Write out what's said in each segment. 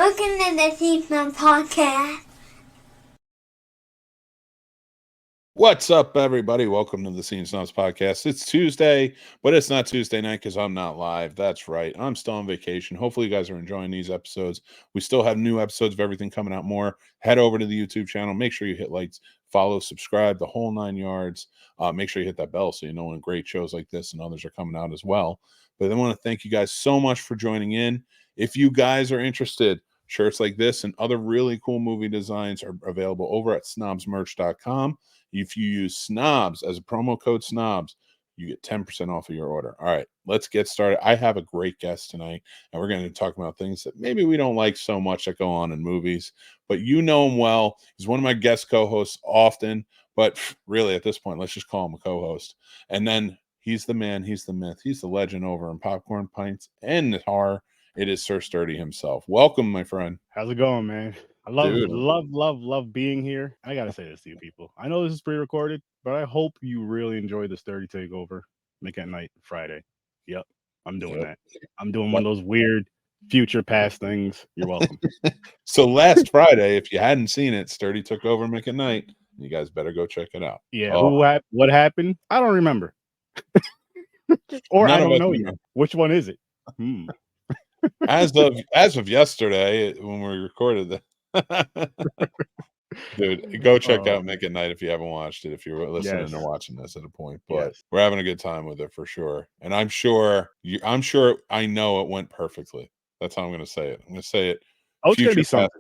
Welcome to the Season Podcast. What's up, everybody? Welcome to the Scene Snobs Podcast. It's Tuesday, but it's not Tuesday night because I'm not live. That's right. I'm still on vacation. Hopefully, you guys are enjoying these episodes. We still have new episodes of everything coming out more. Head over to the YouTube channel. Make sure you hit likes, follow, subscribe, the whole 9 yards. Make sure you hit that bell so you know when great shows like this and others are coming out as well. But I want to thank you guys so much for joining in. If you guys are interested, shirts like this and other really cool movie designs are available over at snobsmerch.com. If you use snobs as a promo code snobs, you get 10% off of your order. All right, let's get started. I have a great guest tonight, and we're going to talk about things that maybe we don't like so much that go on in movies, but you know him well. He's one of my guest co-hosts often, but really at this point, let's just call him a co-host. And then he's the man, he's the myth, he's the legend over in Popcorn Pints and Horror. It is Sir Sturdy himself. Welcome, my friend. How's it going, man? I love being here. I gotta say this to you people. I know this is pre-recorded, but I hope you really enjoy the Sturdy Takeover Mick at Night Friday. Yep, I'm doing that. I'm doing one of those weird future past things. You're welcome. So last Friday, if you hadn't seen it, Sturdy took over Mick at Night. You guys better go check it out. Yeah, what happened? I don't remember. Or I don't know yet. Which one is it? As of yesterday, when we recorded that. Dude, go check out Mick at Night if you haven't watched it, if you're listening or watching this at a point. But we're having a good time with it for sure. And I'm sure I know it went perfectly. That's how I'm going to say it. I'm going to say it. Oh, it's going to be something.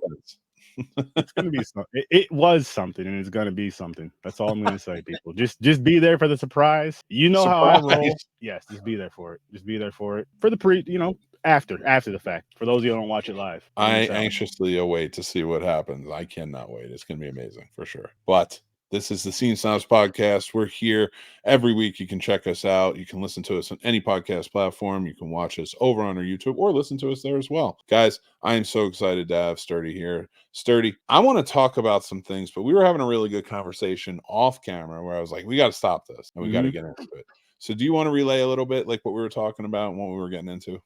It's going to be something. It was something, and it's going to be something. That's all I'm going to say, people. Just be there for the surprise. You know how I roll. Yes, just be there for it. Just be there for it. For the after the fact. For those of you who don't watch it live. I anxiously await to see what happens. I cannot wait. It's going to be amazing for sure. But this is the Scene Snobs Podcast. We're here every week. You can check us out. You can listen to us on any podcast platform. You can watch us over on our YouTube or listen to us there as well. Guys, I am so excited to have Sturdy here. Sturdy, I want to talk about some things, but we were having a really good conversation off camera where I was like, we got to stop this and we got to get into it. So do you want to relay a little bit like what we were talking about and what we were getting into?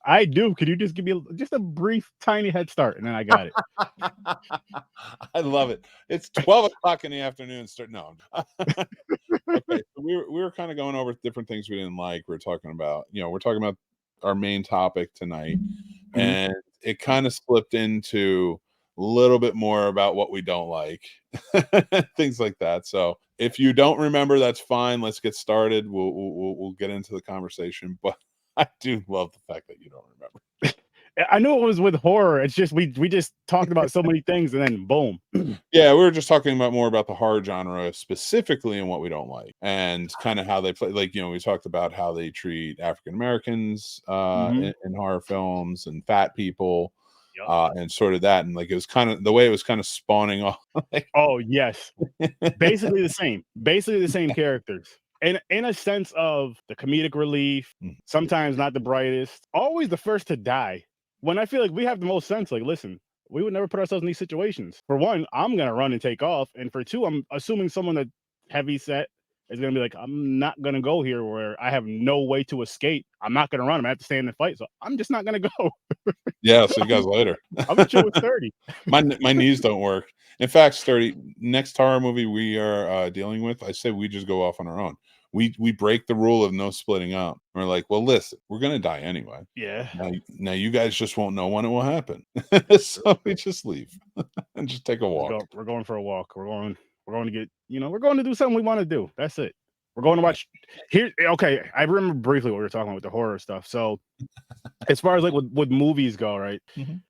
I do. Could you just give me just a brief, tiny head start, and then I got it. I love it. It's 12 o'clock in the afternoon. No. Okay, so we were kind of going over different things we didn't like. We're talking about our main topic tonight, and it kind of slipped into a little bit more about what we don't like, things like that. So if you don't remember, that's fine. Let's get started. We'll get into the conversation, but I do love the fact that you don't remember. I knew it was with horror. It's just we just talked about so many things, and then boom. Yeah, we were just talking more about the horror genre specifically and what we don't like, and kind of how they play. Like, we talked about how they treat African Americans in horror films and fat people. And sort of that, and like it was kind of the way it was kind of spawning off. Oh yes, basically the same characters, and in a sense of the comedic relief. Sometimes not the brightest, always the first to die. When I feel like we have the most sense, like, listen, we would never put ourselves in these situations. For one, I'm gonna run and take off, and for two, I'm assuming someone that heavy set is gonna be like, I'm not gonna go here where I have no way to escape. I'm not gonna run. I'm gonna have to stand and fight. So I'm just not gonna go. Yeah, see you guys later. I'm gonna chill with Sturdy. My knees don't work. In fact, Sturdy, next horror movie we are dealing with, I say we just go off on our own. We break the rule of no splitting up. We're like, well, listen, we're gonna die anyway. Yeah. Now you guys just won't know when it will happen. So we just leave and just take a walk. We're going for a walk. We're going to get, we're going to do something we want to do. That's it. We're going to watch here. Okay, I remember briefly what we were talking about with the horror stuff. So as far as like with movies go, right?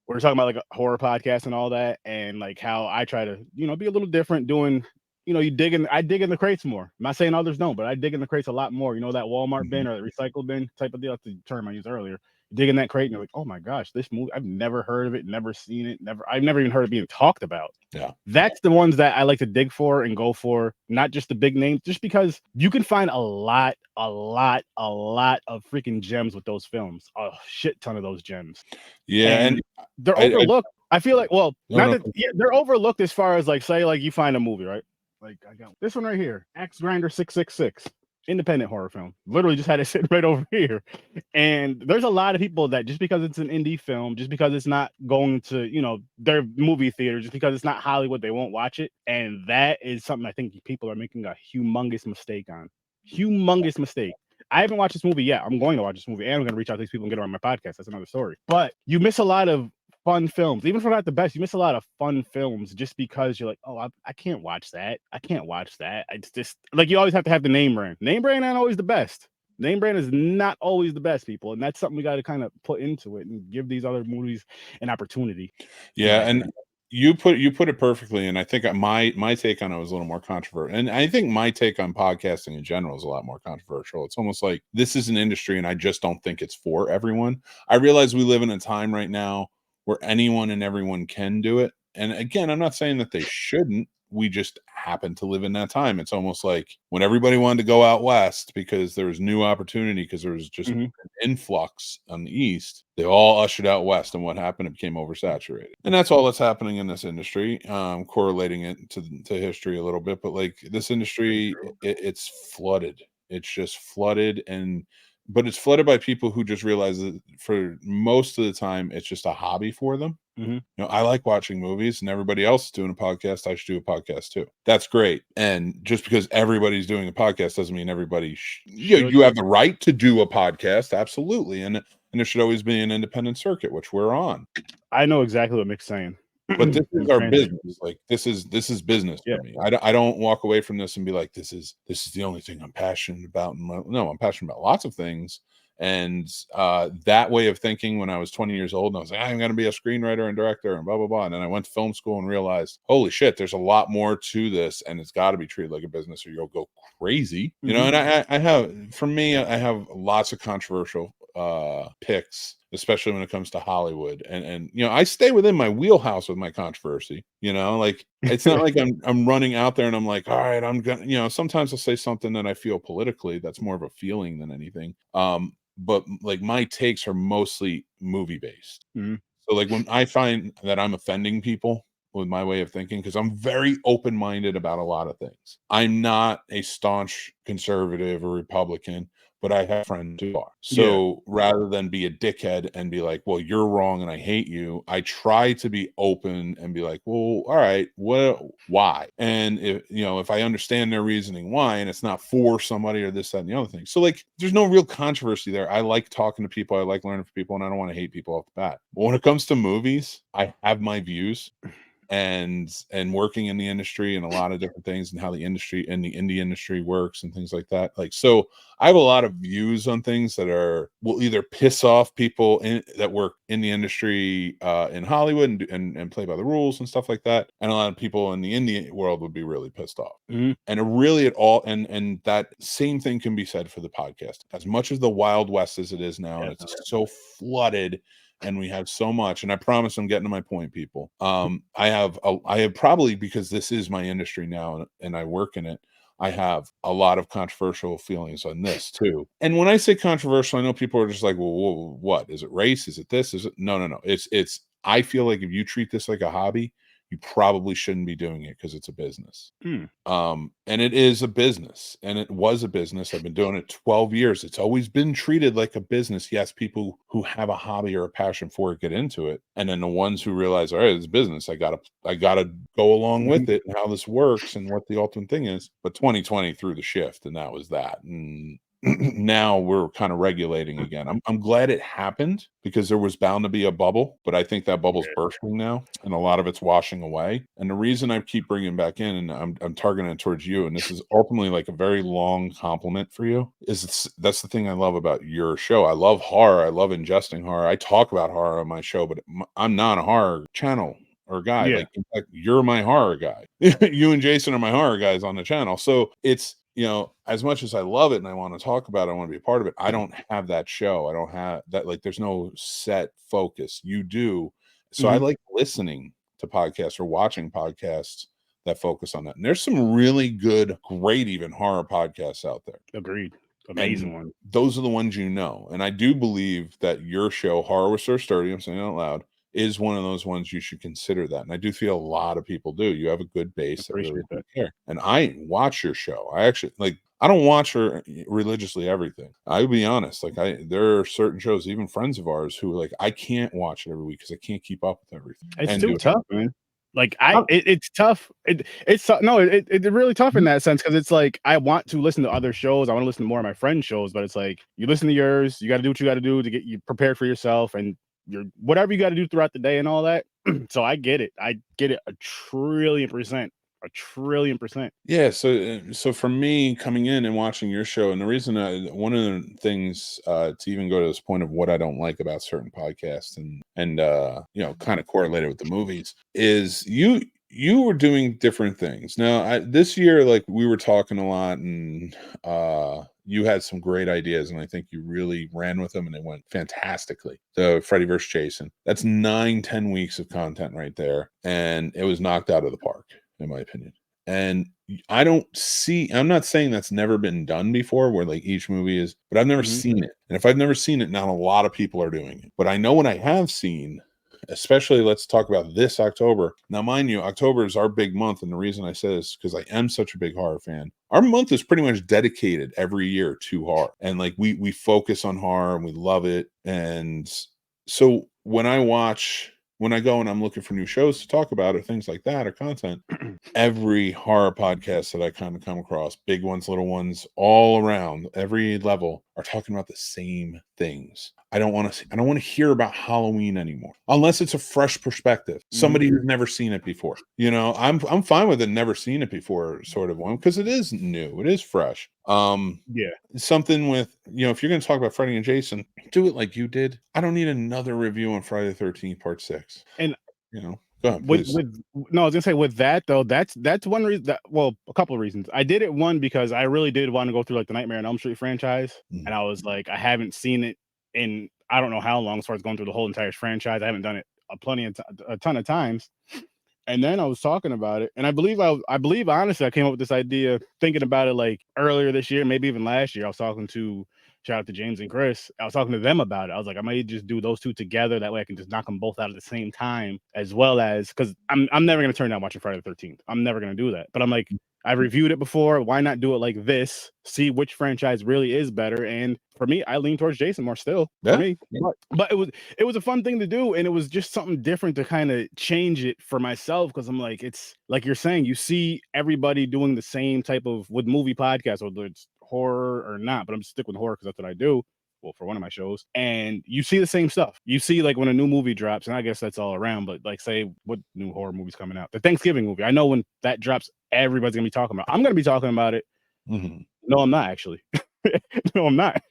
We're talking about like a horror podcast and all that, and like how I try to, be a little different doing, I dig in the crates more. I'm not saying others don't, but I dig in the crates a lot more. That Walmart bin or the recycle bin type of deal. That's the term I used earlier. You dig in that crate and you're like, oh my gosh, this movie, I've never heard of it, never seen it, I've never even heard it being talked about. Yeah. That's the ones that I like to dig for and go for, not just the big names, just because you can find a lot of freaking gems with those films. A shit ton of those gems. Yeah. And they're overlooked. I feel like, they're overlooked as far as like, say, like you find a movie, right? Like I got this one right here, Axe Grinder 666. independent horror film. Literally just had it sitting right over here. And there's a lot of people that just because it's an indie film, just because it's not going to, you know, their movie theater, just because it's not Hollywood, they won't watch it. And that is something I think people are making a humongous mistake on. Humongous mistake. I haven't watched this movie yet. I'm going to watch this movie, and I'm going to reach out to these people and get them on my podcast. That's another story. But you miss a lot of fun films. Even if we're not the best, you miss a lot of fun films just because you're like, oh, I can't watch that. I can't watch that. It's just like you always have to have the name brand. Name brand ain't always the best. Name brand is not always the best, people, and that's something we got to kind of put into it and give these other movies an opportunity. Yeah, and you put it perfectly, and I think my take on it was a little more controversial, and I think my take on podcasting in general is a lot more controversial. It's almost like this is an industry, and I just don't think it's for everyone. I realize we live in a time right now where anyone and everyone can do it, and again, I'm not saying that they shouldn't. We just happen to live in that time. It's almost like when everybody wanted to go out west because there was new opportunity, because there was just an influx on the east, they all ushered out west, and what happened? It became oversaturated, and that's all that's happening in this industry. Correlating it to history a little bit, but like this industry, it's flooded. It's just flooded, but it's flooded by people who just realize that for most of the time it's just a hobby for them. You know, I like watching movies, and everybody else is doing a podcast. I should do a podcast too. That's great. And just because everybody's doing a podcast doesn't mean everybody you have the right to do a podcast, absolutely. And there should always be an independent circuit, which we're on. I know exactly what Mick's saying. But this is our business. Like this is business for me. I don't walk away from this and be like, this is the only thing I'm passionate about. No, I'm passionate about lots of things. And that way of thinking when I was 20 years old, and I was like, I'm going to be a screenwriter and director and blah, blah, blah. And then I went to film school and realized, holy shit, there's a lot more to this, and it's got to be treated like a business or you'll go crazy. You know, and I have, for me, I have lots of controversial picks, especially when it comes to Hollywood. And you know, I stay within my wheelhouse with my controversy. You know, like it's not like I'm running out there and I'm like, all right, I'm gonna, you know, sometimes I'll say something that I feel politically that's more of a feeling than anything. But like my takes are mostly movie based. So like when I find that I'm offending people with my way of thinking, because I'm very open-minded about a lot of things. I'm not a staunch conservative or Republican, but I have friends who are. So rather than be a dickhead and be like, well, you're wrong and I hate you, I try to be open and be like, well, all right, why? And if I understand their reasoning why, and it's not for somebody or this, that, and the other thing. So like there's no real controversy there. I like talking to people, I like learning from people, and I don't want to hate people off the bat. But when it comes to movies, I have my views. And working in the industry and a lot of different things, and how the industry and the indie industry works and things like that. Like, so I have a lot of views on things that will either piss off people that work in the industry in Hollywood and play by the rules and stuff like that. And a lot of people in the indie world would be really pissed off. And it really and that same thing can be said for the podcast. As much as the Wild West as it is now, and it's so flooded, and we have so much, and I promise I'm getting to my point, people. I have probably, because this is my industry now and I work in it, I have a lot of controversial feelings on this too. And when I say controversial, I know people are just like, well, what is it? Race? Is it this? Is it? No. It's I feel like if you treat this like a hobby, you probably shouldn't be doing it because it's a business. And it is a business, and it was a business. I've been doing it 12 years. It's always been treated like a business. Yes, people who have a hobby or a passion for it get into it. And then the ones who realize, all right, it's business. I gotta go along with it and how this works and what the ultimate thing is. But 2020 threw the shift, and that was that. And now we're kind of regulating again. I'm glad it happened, because there was bound to be a bubble, but I think that bubble's bursting now, and a lot of it's washing away. And the reason I keep bringing it back in, and I'm targeting it towards you, and this is ultimately like a very long compliment for you, that's the thing I love about your show. I love horror. I love ingesting horror. I talk about horror on my show, but I'm not a horror channel or guy. Like, in fact, you're my horror guy. You and Jason are my horror guys on the channel. So it's, as much as I love it and I want to talk about it, I want to be a part of it, I don't have that show. I don't have that, like, there's no set focus. You do. So I like listening to podcasts or watching podcasts that focus on that. And there's some really good, great, even horror podcasts out there. Agreed. Amazing one. Those are the ones And I do believe that your show, Horror with Sir Sturdy, I'm saying it out loud, is one of those ones you should consider that. And I do feel a lot of people do. You have a good base that really care. And I watch your show. I actually, like, I don't watch religiously everything. I'll be honest. Like there are certain shows, even friends of ours, who like I can't watch it every week because I can't keep up with everything. It's And too do tough, man. Like Oh. it's tough. It's no, it's really tough in that sense because it's like I want to listen to other shows. I want to listen to more of my friends' shows, but it's like you listen to yours. You got to do what you got to do to get you prepared for yourself and your whatever you got to do throughout the day and all that. So I get it. I get it 1,000,000,000%. 1,000,000,000,000%. Yeah, so for me coming in and watching your show, and the reason one of the things to even go to this point of what I don't like about certain podcasts and you know, kind of correlated with the movies is you were doing different things. Now, this year, like we were talking a lot, and you had some great ideas, and I think you really ran with them, and they went fantastically. The Freddy vs. Jason, that's 9-10 weeks of content right there, and it was knocked out of the park, in my opinion. And I'm not saying that's never been done before where like each movie is, but I've never seen it. And if I've never seen it, not a lot of people are doing it. But I know what I have seen, especially let's talk about this October. Now, mind you, October is our big month. And the reason I say this is because I am such a big horror fan. Our month is pretty much dedicated every year to horror. And like we focus on horror and we love it. And so when I go and I'm looking for new shows to talk about or things like that or content, every horror podcast that I kind of come across, big ones, little ones, all around, every level, are talking about the same things. I don't want to hear about Halloween anymore, unless it's a fresh perspective. Somebody who's never seen it before. You know, I'm fine with it, never seen it before, sort of one, because it is new, it is fresh. Yeah. Something with, you know, if you're going to talk about Freddy and Jason, do it like you did. I don't need another review on Friday the 13th Part 6. And You know, go ahead, with please. no, I was gonna say with that though, that's one reason that well, a couple of reasons. I did it one because I really did want to go through like the Nightmare on Elm Street franchise, and I was like, I haven't seen it in I don't know how long as far as going through the whole entire franchise. I haven't done it a ton of times. And then I was talking about it, and I believe honestly, I came up with this idea thinking about it like earlier this year, maybe even last year. I was talking to shout out to James and Chris. I was talking to them about it. I was like, I might just do those two together. That way, I can just knock them both out at the same time, as well as because I'm never gonna turn down watching Friday the 13th. I'm never gonna do that. But I'm like, I've reviewed it before. Why not do it like this? See which franchise really is better. And for me, I lean towards Jason more still. For me, but it was a fun thing to do, and it was just something different to kind of change it for myself because I'm like, it's like you're saying, you see everybody doing the same type of with movie podcasts, whether it's horror or not. But I'm just stick with horror because that's what I do. Well, for one of my shows, and you see the same stuff. You see like when a new movie drops, and I guess that's all around. But like, say what new horror movie's coming out? The Thanksgiving movie. I know when that drops, everybody's gonna be talking about. I'm gonna be talking about it. No, I'm not actually. No, I'm not.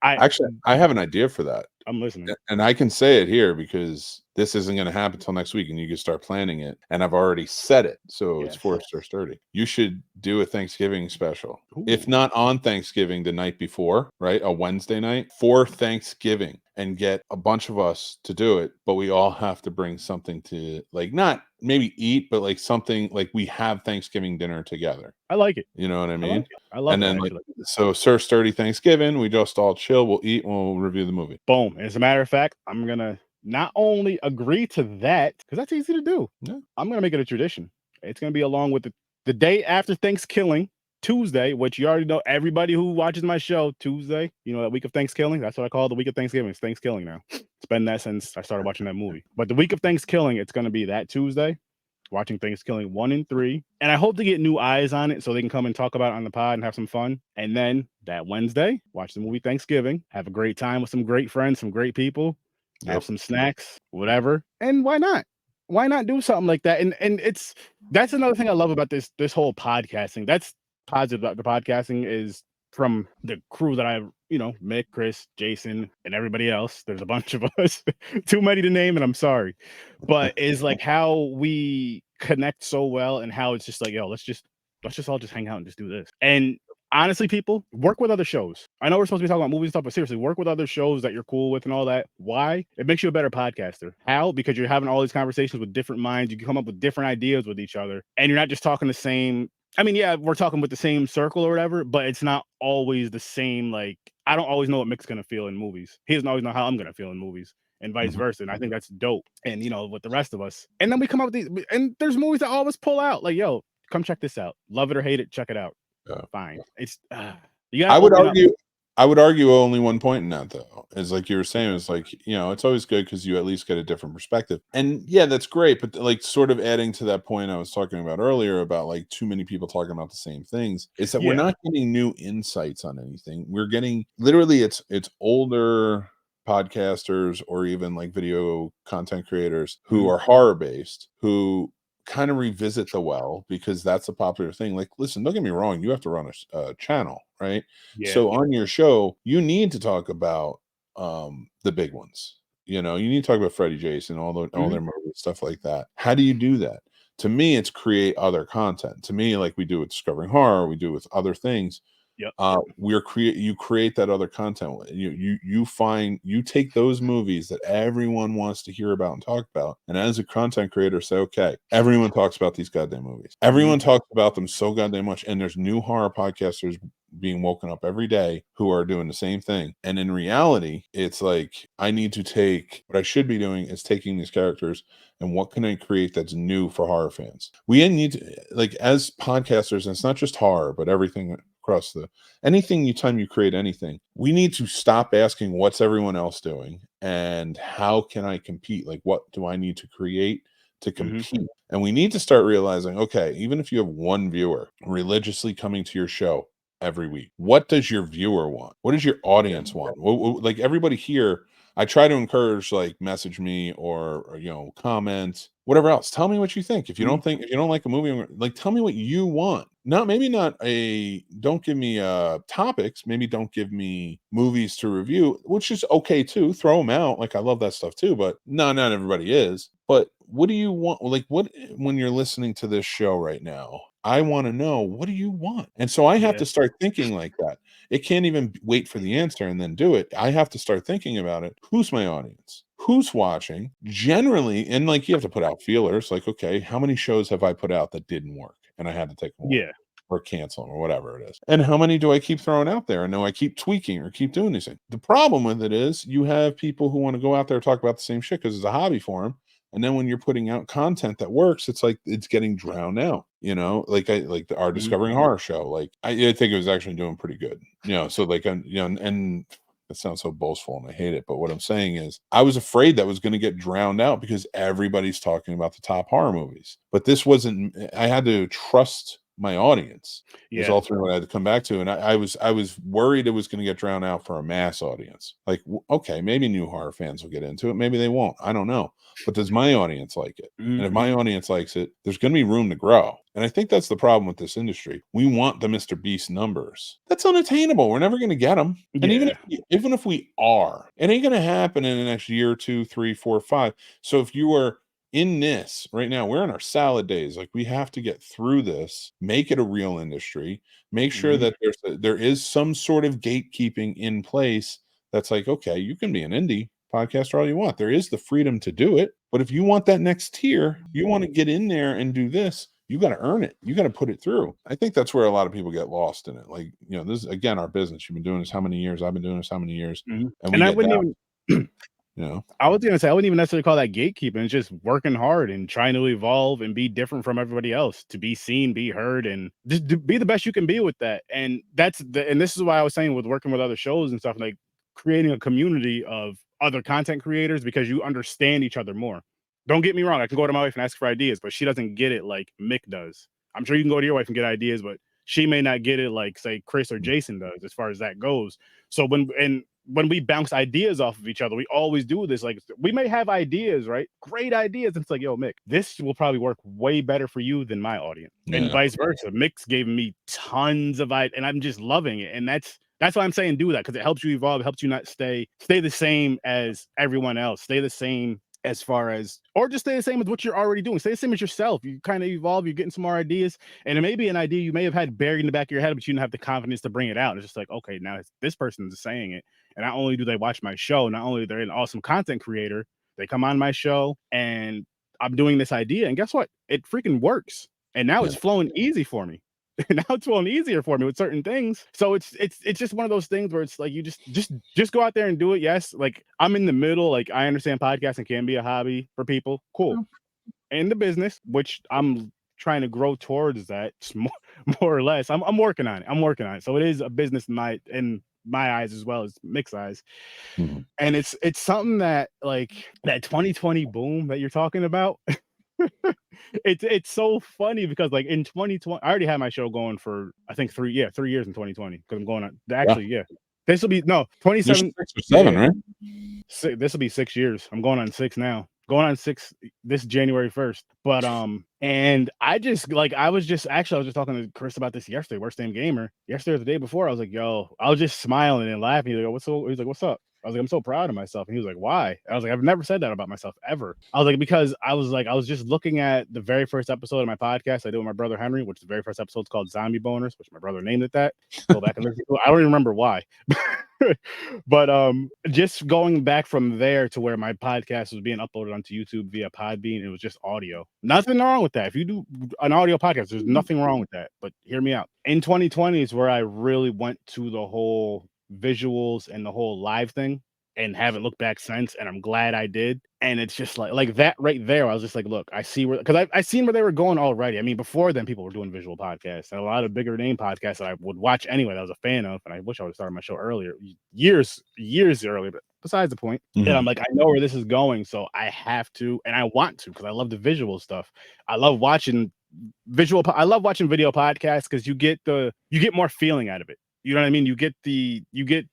I have an idea for that. I'm listening. And I can say it here because this isn't going to happen until next week, and you can start planning it. And I've already said it, so it's forced or sturdy. You should do a Thanksgiving special, if not on Thanksgiving, the night before, right? A Wednesday night for Thanksgiving, and get a bunch of us to do it. But we all have to bring something to like not maybe eat, but like something like we have Thanksgiving dinner together. I like it. You know what I mean? I love and it. then like, so Sir Sturdy Thanksgiving, we just all chill, we'll eat, and we'll review the movie. Boom. And as a matter of fact, I'm gonna not only agree to that, because that's easy to do. Yeah. I'm gonna make it a tradition. It's gonna be along with the day after Thanksgiving, Tuesday, which you already know, everybody who watches my show, Tuesday, you know, that week of Thanksgiving. That's what I call the week of Thanksgiving. It's Thanksgiving now. It's been that since I started watching that movie. But the week of Thanksgiving, it's gonna be that Tuesday. Watching Thanksgiving 1 and 3, and I hope to get new eyes on it so they can come and talk about it on the pod and have some fun. And then that Wednesday, watch the movie Thanksgiving, have a great time with some great friends, some great people, have some snacks, whatever. And why not? Why not do something like that? And that's another thing I love about this whole podcasting. That's positive about the podcasting is from the crew that I, you know, Mick, Chris, Jason, and everybody else. There's a bunch of us, too many to name, and I'm sorry. But is like how we connect so well, and how it's just like, yo, let's just all just hang out and just do this. And honestly, people, work with other shows. I know we're supposed to be talking about movies and stuff, but seriously, work with other shows that you're cool with and all that. Why? It makes you a better podcaster. How? Because you're having all these conversations with different minds. You can come up with different ideas with each other, and you're not just talking the same. I mean, yeah, we're talking with the same circle or whatever, but it's not always the same. Like, I don't always know what Mick's gonna feel in movies. He doesn't always know how I'm gonna feel in movies, and vice versa. And I think that's dope. And you know, with the rest of us, and then we come up with these, and there's movies that all of us pull out. Like, yo, come check this out. Love it or hate it, check it out. fine. It's you gotta I would open up. argue. I would argue only one point in that though. Is like you were saying, it's like, it's always good because you at least get a different perspective. And yeah, that's great. But like sort of adding to that point I was talking about earlier about like too many people talking about the same things, is that we're Yeah. not getting new insights on anything. We're getting literally it's older podcasters or even like video content creators who Mhm. are horror based, who kind of revisit the well because that's a popular thing. Like, listen, don't get me wrong, you have to run a channel, right? Yeah. So on your show, you need to talk about the big ones. You need to talk about Freddie Jason, all Mhm. their movies, stuff like that. How do you do that? To me, it's create other content. To me, like we do with Discovering Horror, we do with other things. Yep. You create that other content. You take those movies that everyone wants to hear about and talk about, and as a content creator, say, okay, everyone talks about these goddamn movies. Mhm. Everyone talks about them so goddamn much, and there's new horror podcasters being woken up every day who are doing the same thing. And in reality, it's like I need to take what I should be doing is taking these characters and what can I create that's new for horror fans? We need to, like, as podcasters, and it's not just horror, but everything across the anything you create anything, we need to stop asking what's everyone else doing and how can I compete? Like, what do I need to create to Mhm. compete? And we need to start realizing, okay, even if you have one viewer religiously coming to your show every week, what does your viewer want? What does your audience want? Like everybody here, I try to encourage, like, message me or comment, whatever else. Tell me what you think. If you Mhm. don't like a movie, like, tell me what you want. Don't give me topics. Maybe don't give me movies to review, which is okay too. Throw them out. Like, I love that stuff too, but no, not everybody is. But what do you want? Like, what when you're listening to this show right now? I want to know, what do you want? And so I have Yeah. to start thinking like that. It can't even wait for the answer and then do it. I have to start thinking about it. Who's my audience? Who's watching? Generally, and like you have to put out feelers, like, okay, how many shows have I put out that didn't work and I had to take them away Yeah. or cancel them or whatever it is? And how many do I keep throwing out there? And no, I keep tweaking or keep doing these things. The problem with it is you have people who want to go out there and talk about the same shit because it's a hobby for them. And then when you're putting out content that works, it's like it's getting drowned out. Like our Mhm. Discovering Horror show. Like I think it was actually doing pretty good. So like and it sounds so boastful and I hate it. But what I'm saying is I was afraid that was going to get drowned out because everybody's talking about the top horror movies. But this wasn't. I had to trust my audience is Yeah. ultimately what I had to come back to. And I was worried it was going to get drowned out for a mass audience. Like, okay, maybe new horror fans will get into it. Maybe they won't. I don't know. But does my audience like it? And if Mhm. my audience likes it, there's going to be room to grow. And I think that's the problem with this industry. We want the Mr. Beast numbers. That's unattainable. We're never going to get them. And Yeah. even if we are, it ain't going to happen in the next year, 2, 3, 4, 5. So if you are in this right now, we're in our salad days. Like, we have to get through this, make it a real industry, make sure Mhm. that there is some sort of gatekeeping in place. That's like, okay, you can be an indie podcaster all you want. There is the freedom to do it. But if you want that next tier, you want to get in there and do this, you got to earn it. You got to put it through. I think that's where a lot of people get lost in it. Like, this is, again, our business. You've been doing this how many years? I've been doing this how many years? Mhm. And we And I get wouldn't down, even you know. I was gonna say I wouldn't even necessarily call that gatekeeping. It's just working hard and trying to evolve and be different from everybody else, to be seen, be heard, and just be the best you can be with that. And and this is why I was saying with working with other shows and stuff, like creating a community of other content creators because you understand each other more. Don't get me wrong, I can go to my wife and ask for ideas, but she doesn't get it like Mick does. I'm sure you can go to your wife and get ideas, but she may not get it like, say, Chris or Jason does as far as that goes. So when we bounce ideas off of each other, we always do this. Like, we may have ideas, right? Great ideas. And it's like, yo, Mick, this will probably work way better for you than my audience. And Yeah. vice versa. Mick's gave me tons of ideas and I'm just loving it. And that's why I'm saying do that, because it helps you evolve, it helps you not stay the same as everyone else, stay the same as far as, or just stay the same as what you're already doing. Stay the same as yourself. You kind of evolve, you're getting some more ideas. And it may be an idea you may have had buried in the back of your head, but you didn't have the confidence to bring it out. It's just like, okay, now this person's saying it. And not only do they watch my show, not only they're an awesome content creator, they come on my show and I'm doing this idea. And guess what? It freaking works. And now Yeah. it's flowing easy for me. Now it's flowing easier for me with certain things. So it's just one of those things where it's like you just go out there and do it. Yes, like I'm in the middle. Like, I understand podcasting can be a hobby for people. Cool. In the business, which I'm trying to grow towards that. more or less. I'm working on it. I'm working on it. So it is a business in my eyes as well as Mick's eyes. Mhm. And it's something that like that 2020 boom that you're talking about. It's so funny because like in 2020, I already had my show going for I think 3 years in 2020 because I'm going on actually this will be no You're 27 6 or 7, right? this will be 6 years. I'm going on 6 now. Going on 6 this January 1st. But and I just like I was just talking to Chris about this yesterday, Worst Name Gamer. Yesterday or the day before, I was like, yo, I was just smiling and laughing. He's like, what's up? I was like, I'm so proud of myself. And he was like, why? I was like, I've never said that about myself ever. I was like, because I was just looking at the very first episode of my podcast I did with my brother Henry, which the very first episode is called Zombie Boners, which my brother named it that. Go back and listen to it. I don't even remember why. But just going back from there to where my podcast was being uploaded onto YouTube via Podbean, it was just audio. Nothing wrong with that. If you do an audio podcast, there's nothing wrong with that. But hear me out. In 2020 is where I really went to the whole visuals and the whole live thing and haven't looked back since. And I'm glad I did. And it's just like that right there. I was just like, look, I see where, because I seen where they were going already. I mean, before then, people were doing visual podcasts and a lot of bigger name podcasts that I would watch anyway, that I was a fan of. And I wish I would have started my show earlier, years earlier, but besides the point. And I'm like, I know where this is going. So I have to, and I want to, because I love the visual stuff. I love watching video podcasts because you get more feeling out of it. You know what I mean? You get the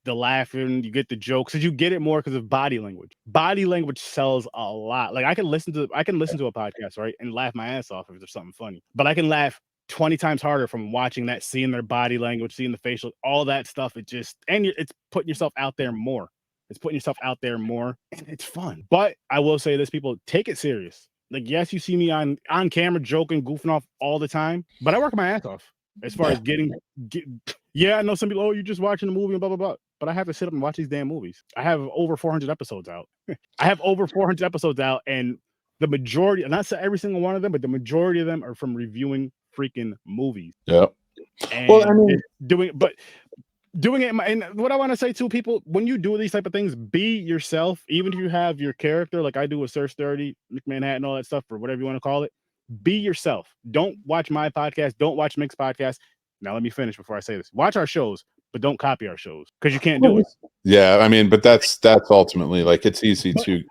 laughing, you get the jokes, because you get it more because of body language. Body language sells a lot. Like I can listen to a podcast, right, and laugh my ass off if there's something funny. But I can laugh 20 times harder from watching that, seeing their body language, seeing the facial, all that stuff. It's putting yourself out there more. And it's fun. But I will say this, people, take it serious. Like, yes, you see me on camera joking, goofing off all the time, but I work my ass off as far as I know some people, oh, you're just watching a movie and blah, blah, blah. But I have to sit up and watch these damn movies. I have over 400 episodes out. And the majority, not every single one of them, but the majority of them are from reviewing freaking movies. Yeah. And Well, I mean, doing it, and what I want to say to people, when you do these type of things, be yourself. Even if you have your character, like I do with Sir Sturdy, McManhattan, all that stuff, or whatever you want to call it, be yourself. Don't watch my podcast. Don't watch Mick's podcast. Now, let me finish before I say this. Watch our shows, but don't copy our shows because you can't do it. Yeah, I mean, but that's ultimately like it's easy to.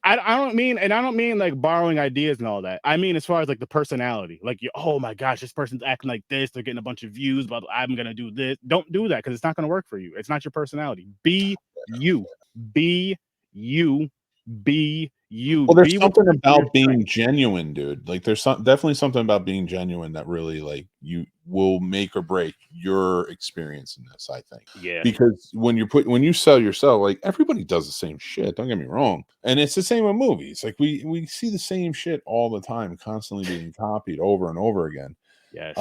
I don't mean like borrowing ideas and all that. I mean, as far as like the personality, like, oh my gosh, this person's acting like this. They're getting a bunch of views, but I'm going to do this. Don't do that because it's not going to work for you. It's not your personality. Be you. Be you. Be you. Well, there's something about being genuine, dude. Like there's definitely something about being genuine that really like you will make or break your experience in this, I think. Yeah. Because when you sell yourself, like everybody does the same shit. Don't get me wrong. And it's the same with movies. Like we see the same shit all the time, constantly being copied over and over again. Yes.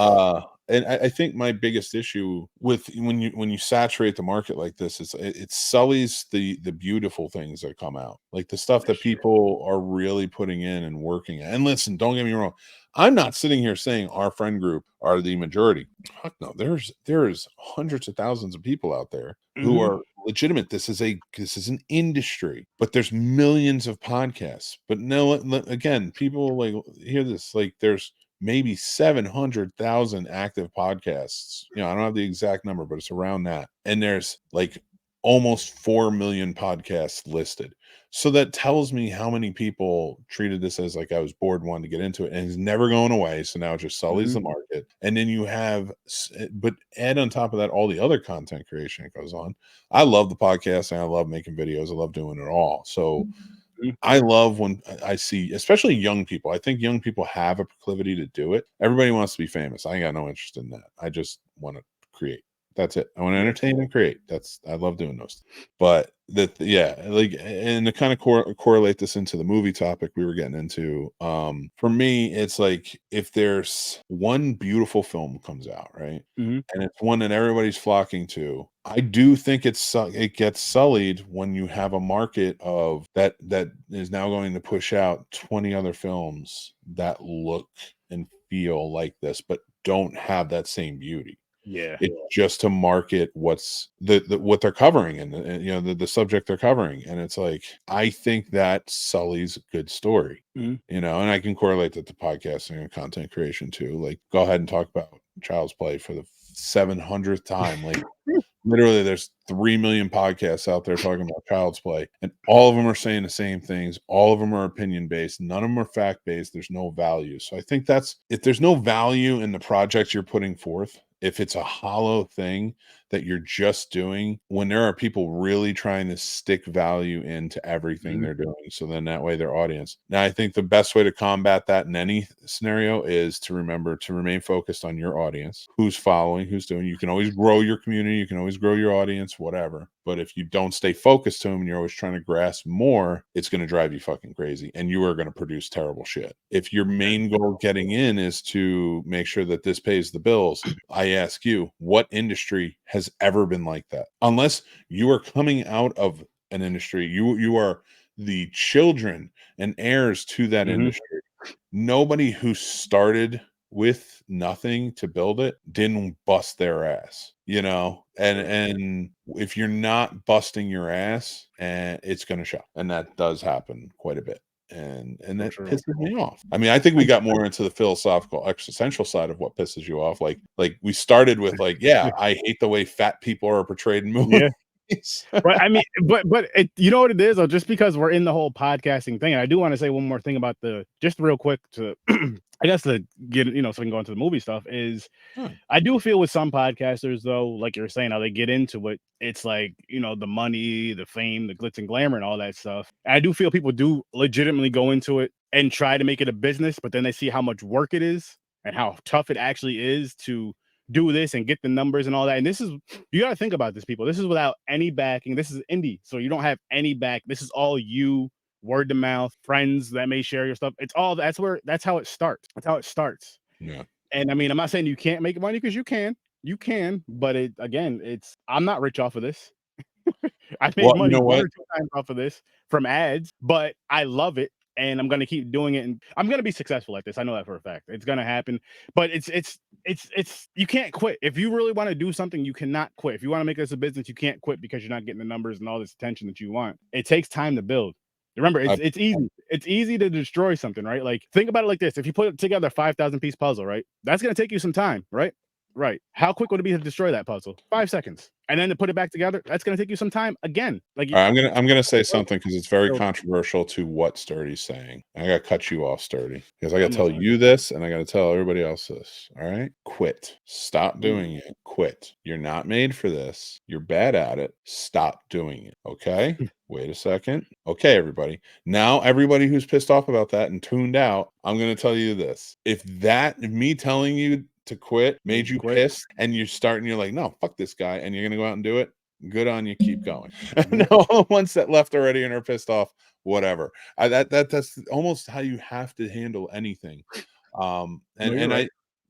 And I think my biggest issue with when you saturate the market like this is it sullies the beautiful things that come out, like the stuff that people are really putting in and working at. And listen, don't get me wrong, I'm not sitting here saying our friend group are the majority. Fuck no, there's hundreds of thousands of people out there who are legitimate. This is an industry, but there's millions of podcasts. But no, again, people like hear this, like there's maybe 700,000 active podcasts. You know, I don't have the exact number, but it's around that. And there's like almost 4 million podcasts listed. So that tells me how many people treated this as like I was bored, wanted to get into it, and it's never going away. So now it just sullies the market. And then you have, but add on top of that all the other content creation that goes on. I love the podcast and I love making videos. I love doing it all. So I love when I see, especially young people. I think young people have a proclivity to do it. Everybody wants to be famous. I ain't got no interest in that. I just want to create. That's it. I want to entertain and create. I love doing those. But and to kind of correlate this into the movie topic we were getting into, for me, it's like if there's one beautiful film comes out, right, and it's one that everybody's flocking to, I do think it gets sullied when you have a market of that is now going to push out 20 other films that look and feel like this, but don't have that same beauty. Yeah, it's just to market what's what they're covering and you know the subject they're covering, and it's like I think that sullies a good story, you know. And I can correlate that to podcasting and content creation too. Like, go ahead and talk about Child's Play for the 700th time. Like, literally, there's 3 million podcasts out there talking about Child's Play, and all of them are saying the same things. All of them are opinion based. None of them are fact based. There's no value. So I think that's, if there's no value in the project you're putting forth, if it's a hollow thing that you're just doing, when there are people really trying to stick value into everything they're doing, so then that way their audience. Now, I think the best way to combat that in any scenario is to remember to remain focused on your audience, who's following, who's doing. You can always grow your community, you can always grow your audience, whatever. But if you don't stay focused to them and you're always trying to grasp more, it's going to drive you fucking crazy, and you are going to produce terrible shit. If your main goal getting in is to make sure that this pays the bills, I ask you, what industry has ever been like that? Unless you are coming out of an industry, you are the children and heirs to that industry. Nobody who started with nothing to build it didn't bust their ass, and if you're not busting your ass, and it's going to show, and that does happen quite a bit. And that pisses me off. I mean, I think we got more into the philosophical, existential side of what pisses you off. Like we started with yeah, I hate the way fat people are portrayed in movies. But I mean, but you know what it is, though, just because we're in the whole podcasting thing, and I do want to say one more thing about just real quick to I guess to get so we can go into the movie stuff is I do feel with some podcasters, though, like you're saying, how they get into it, it's like, the money, the fame, the glitz and glamour and all that stuff. I do feel people do legitimately go into it and try to make it a business, but then they see how much work it is and how tough it actually is to do this and get the numbers and all that. And this is, you got to think about this, people. This is without any backing. This is indie. So you don't have any back. This is all you, word to mouth, friends that may share your stuff. It's all, that's how it starts. That's how it starts. Yeah. And I mean, I'm not saying you can't make money, because you can, but I'm not rich off of this. I made money 1 or 2 times off of this from ads, but I love it. And I'm going to keep doing it, and I'm going to be successful at this. I know that for a fact. It's going to happen, but it's you can't quit. If you really want to do something, you cannot quit. If you want to make this a business, you can't quit because you're not getting the numbers and all this attention that you want. It takes time to build. Remember, it's easy. It's easy to destroy something, right? Like, think about it like this. If you put together a 5,000 piece puzzle, right? That's going to take you some time, right? Right. How quick would it be to destroy that puzzle? 5 seconds. And then to put it back together, that's going to take you some time again. Like, I'm gonna say something because it's very controversial to what Sturdy's saying. I gotta cut you off, Sturdy, because I gotta tell you this, and I gotta tell everybody else this. All right, quit. Stop doing it. Quit. You're not made for this. You're bad at it. Stop doing it. Okay. Wait a second. Okay, everybody. Now, everybody who's pissed off about that and tuned out, I'm gonna tell you this. If me telling you to quit made you pissed, and you're like, no, fuck this guy, and you're gonna go out and do it, good on you, keep going. No, the ones that left already and are pissed off, whatever. That's almost how you have to handle anything.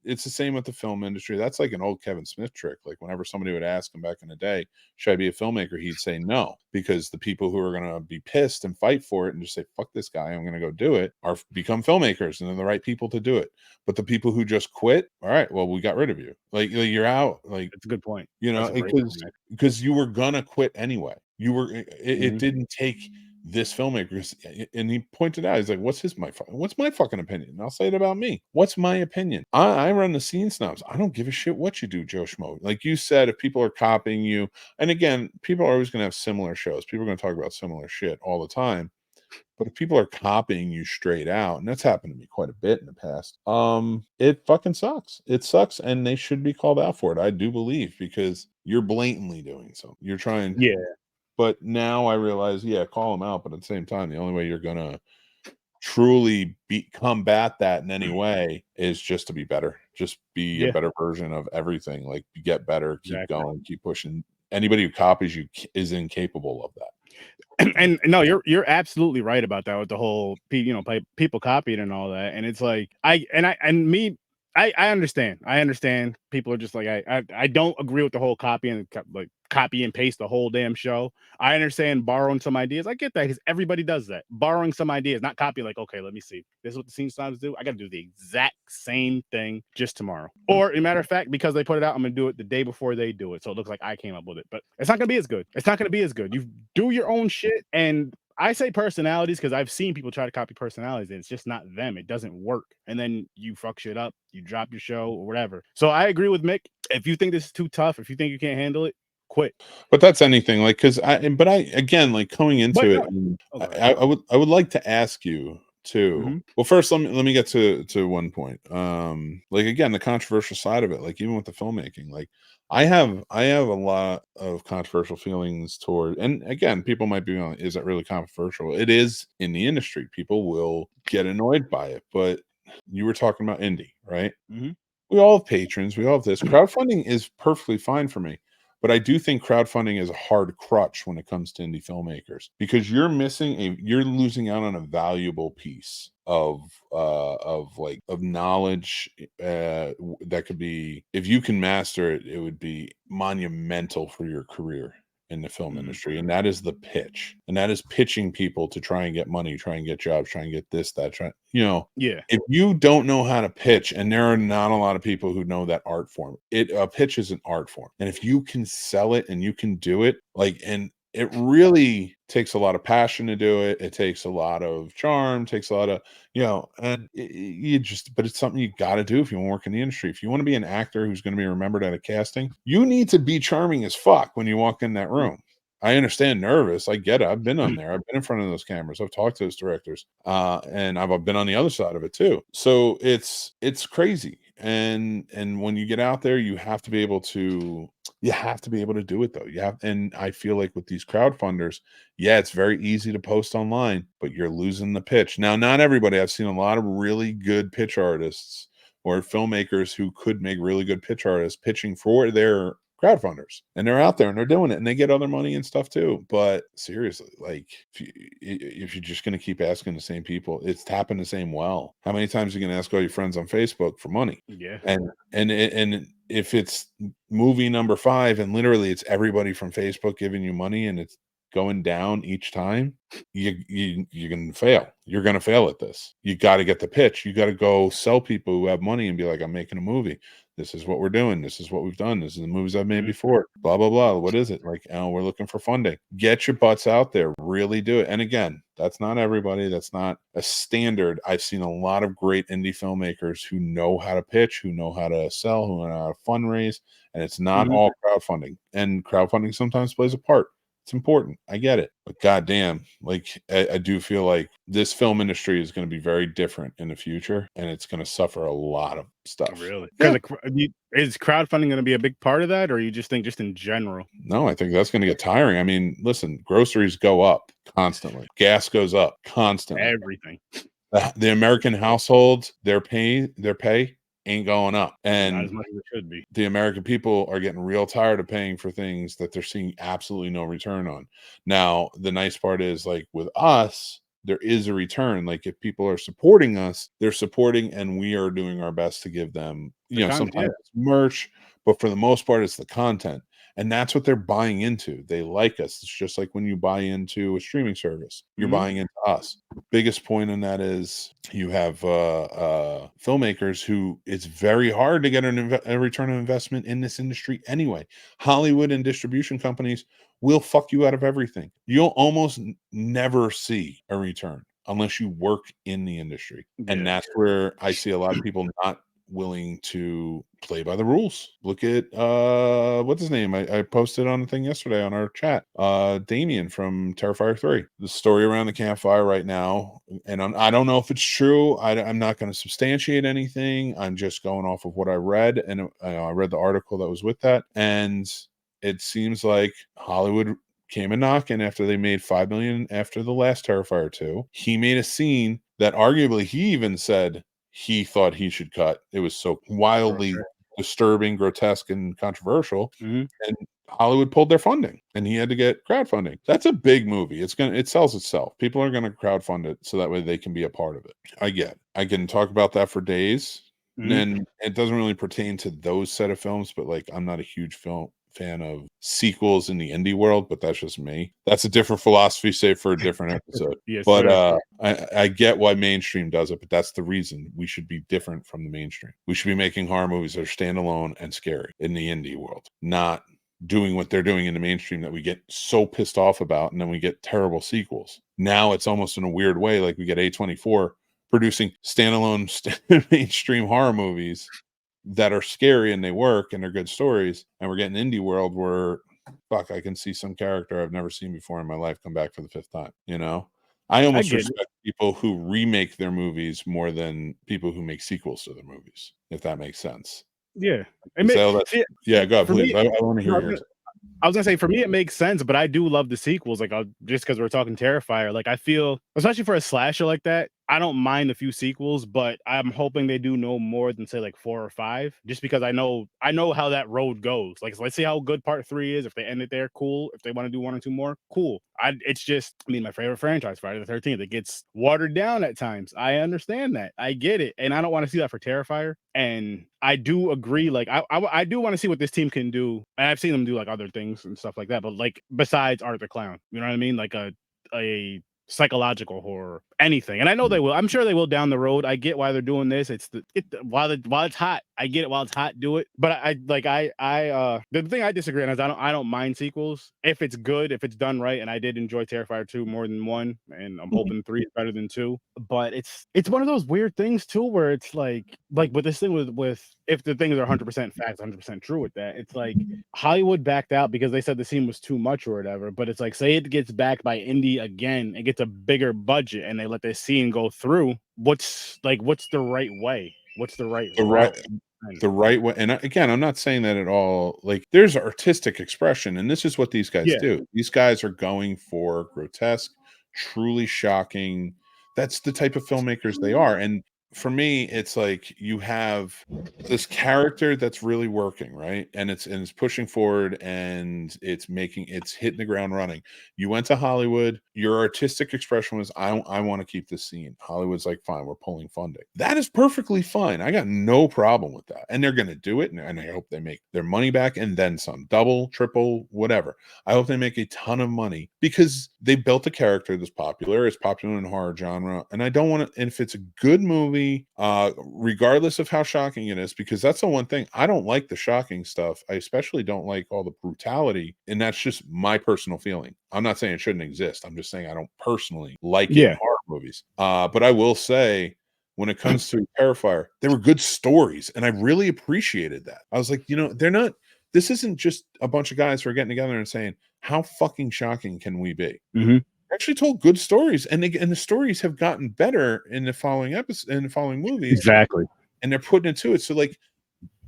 It's the same with the film industry. That's like an old Kevin Smith trick. Like, whenever somebody would ask him back in the day, should I be a filmmaker, he'd say no, because the people who are going to be pissed and fight for it and just say, fuck this guy, I'm going to go do it, are become filmmakers, and they're the right people to do it. But the people who just quit, all right, well, we got rid of you. Like you're out. Like, that's a good point. Because you were gonna quit anyway. It didn't take this filmmaker, and he pointed out, he's like, what's my fucking opinion? And I'll say it about me. What's my opinion? I run the Scene Snobs. I don't give a shit what you do, Joe Schmo. Like you said, if people are copying you, and again, people are always gonna have similar shows. People are gonna talk about similar shit all the time. But if people are copying you straight out, and that's happened to me quite a bit in the past, it fucking sucks. It sucks, and they should be called out for it. I do believe, because you're blatantly doing something. You're trying. Yeah. But now I realize, call them out. But at the same time, the only way you're gonna truly combat that in any way is just to be better. Just be a better version of everything. Like, get better, keep going, keep pushing. Anybody who copies you is incapable of that. And no, you're absolutely right about that with the whole people copied and all that. And it's like I understand. I understand people are just like, I don't agree with the whole copy and paste the whole damn show. I understand borrowing some ideas. I get that, because everybody does that. Borrowing some ideas, not copy, like, okay, let me see. This is what the Scene Snobs do. I got to do the exact same thing just tomorrow. Or, as a matter of fact, because they put it out, I'm going to do it the day before they do it. So it looks like I came up with it. But it's not going to be as good. It's not going to be as good. You do your own shit, and I say personalities because I've seen people try to copy personalities and it's just not them. It doesn't work. And then you fuck shit up, you drop your show or whatever. So I agree with Mick. If you think this is too tough, if you think you can't handle it, quit. But that's anything, like, because but I again, like, coming But into it, no. Oh, go ahead. I would like to ask you too. Mhm. Well, first, let me get to one point. Like, again, the controversial side of it, like, even with the filmmaking, like, I have a lot of controversial feelings toward, and again, people might be going, is that really controversial? It is in the industry. People will get annoyed by it, but you were talking about indie, right? Mhm. We all have patrons. We all have this. Crowdfunding is perfectly fine for me. But I do think crowdfunding is a hard crutch when it comes to indie filmmakers because you're losing out on a valuable piece of knowledge that could be, if you can master it, it would be monumental for your career in the film Mhm. industry. And that is the pitch. And that is pitching people to try and get money, try and get jobs, try and get this, that, try, Yeah. if you don't know how to pitch, and there are not a lot of people who know that art form, a pitch is an art form. And if you can sell it and you can do it, like, and it really takes a lot of passion to do it. It takes a lot of charm, takes a lot of, and but it's something you got to do if you want to work in the industry. If you want to be an actor who's going to be remembered at a casting, you need to be charming as fuck when you walk in that Yeah. room. I understand nervous. I get it. I've been on there. I've been in front of those cameras. I've talked to those directors. And I've been on the other side of it too. So it's crazy. And when you get out there, you have to be able to do it though. And I feel like with these crowdfunders, yeah, it's very easy to post online, but you're losing the pitch. Now, not everybody. I've seen a lot of really good pitch artists or filmmakers who could make really good pitch artists pitching for their crowdfunders, and they're out there and they're doing it and they get other money and stuff too. But seriously, like, if you're just going to keep asking the same people, it's tapping the same well. How many times are you going to ask all your friends on Facebook for money? Yeah. And if it's movie number 5 and literally it's everybody from Facebook giving you money and it's going down each time, you're gonna fail. You're gonna fail at this. You got to get the pitch. You got to go sell people who have money and be like, I'm making a movie. This is what we're doing. This is what we've done. This is the movies I've made Mhm. before. Blah blah blah. What is it? Like, we're looking for funding. Get your butts out there. Really do it. And again, that's not everybody. That's not a standard. I've seen a lot of great indie filmmakers who know how to pitch, who know how to sell, who know how to fundraise, and it's not Mhm. all crowdfunding. And crowdfunding sometimes plays a part. It's important. I get it. But goddamn, like, I do feel like this film industry is going to be very different in the future and it's going to suffer a lot of stuff. Really? Yeah. Because is crowdfunding going to be a big part of that, or you just think just in general? No, I think that's going to get tiring. I mean, listen, groceries go up constantly. Gas goes up constantly. Everything. The American households, their pay ain't going up. Not And as much as it should be. the American people are getting real tired of paying for things that they're seeing absolutely no return on. Now, the nice part is, like, with us, there is a return. Like, if people are supporting us, they're supporting, and we are doing our best to give them, The content, yeah. sometimes it's merch, but for the most part, it's the content. And that's what they're buying into. They like us. It's just like when you buy into a streaming service, you're Mhm. buying into us. Biggest point in that is you have filmmakers who, it's very hard to get a return on investment in this industry anyway. Hollywood and distribution companies will fuck you out of everything. You'll almost never see a return unless you work in the industry. And Yeah. that's where I see a lot of people not willing to play by the rules. Look at what's his name? I posted on the thing yesterday on our chat. Damien from Terrifier 3. The story around the campfire right now, and I don't know if it's true. I'm not going to substantiate anything. I'm just going off of what I read, and I read the article that was with that, and it seems like Hollywood came a knocking after they made $5 million after the last Terrifier 2. He made a scene that arguably he even said he thought he should cut. It was so wildly disturbing, grotesque, and controversial. Mhm. And Hollywood pulled their funding and he had to get crowdfunding. That's a big movie. It sells itself. People are gonna crowdfund it so that way they can be a part of it. I can talk about that for days. Mhm. And it doesn't really pertain to those set of films, but, like, I'm not a huge film fan of sequels in the indie world, but that's just me. That's a different philosophy, say, for a different episode. Yes, But sir. I get why mainstream does it, but that's the reason we should be different from the mainstream. We should be making horror movies that are standalone and scary in the indie world, not doing what they're doing in the mainstream that we get so pissed off about, and then we get terrible sequels. now it's almost in a weird way, like we get A24 producing standalone mainstream horror movies that are scary and they work and they're good stories, and we're getting indie world where fuck, I can see some character I've never seen before in my life come back for the 5th time, you know? I almost get it. respect people who remake their movies more than people who make sequels to their movies, if that makes sense. Yeah. So See, yeah, go ahead, for please. me, I want to hear no, yours. I was gonna say for me it makes sense, but I do love the sequels. Like just because we're talking Terrifier, like I feel, especially for a slasher like that, I don't mind a few sequels, but I'm hoping they do no more than say like 4 or 5, just because I know how that road goes. Like let's see how good part 3 is. If they end it there, cool. If they want to do 1 or 2 more, cool. It's just, I mean, my favorite franchise, Friday the 13th. It gets watered down at times. I understand that. I get it, and I don't want to see that for Terrifier. And I do agree. Like I do want to see what this team can do, and I've seen them do like other things and stuff like that. But like besides Art the Clown, you know what I mean? Like a psychological horror, anything. And I know they will. I'm sure they will down the road. I get why they're doing this. While it's hot. I get it. While it's hot, do it. But the thing I disagree on is I don't mind sequels if it's good, if it's done right. And I did enjoy Terrifier 2 more than 1, and I'm hoping 3 is better than 2. But it's one of those weird things too, where it's like with this thing with if the things are 100% facts, 100% true with that, it's like Hollywood backed out because they said the scene was too much or whatever. But it's like, say it gets backed by indie again, it gets a bigger budget, and they let this scene go through. What's the right way? What's the right route? The right way. And again, I'm not saying that at all. Like, there's artistic expression, and this is what these guys do. These guys are going for grotesque, truly shocking. That's the type of filmmakers they are. And for me, it's like you have this character that's really working, right? And it's pushing forward, and it's hitting the ground running. You went to Hollywood, your artistic expression was, I want to keep this scene. Hollywood's like, fine, we're pulling funding. That is perfectly fine. I got no problem with that. And they're going to do it. And I hope they make their money back and then some, double, triple, whatever. I hope they make a ton of money because they built a character that's popular. It's popular in the horror genre. And I don't want to, and if it's a good movie, regardless of how shocking it is, because that's the one thing, I don't like the shocking stuff. I especially don't like all the brutality. And that's just my personal feeling. I'm not saying it shouldn't exist. I'm just saying I don't personally like it in horror movies. But I will say, when it comes to Terrifier, they were good stories, and I really appreciated that. I was like, this isn't just a bunch of guys who are getting together and saying, how fucking shocking can we be? Mm-hmm. Actually told good stories, and the stories have gotten better in the following movies. Exactly. And they're putting it to it. So like,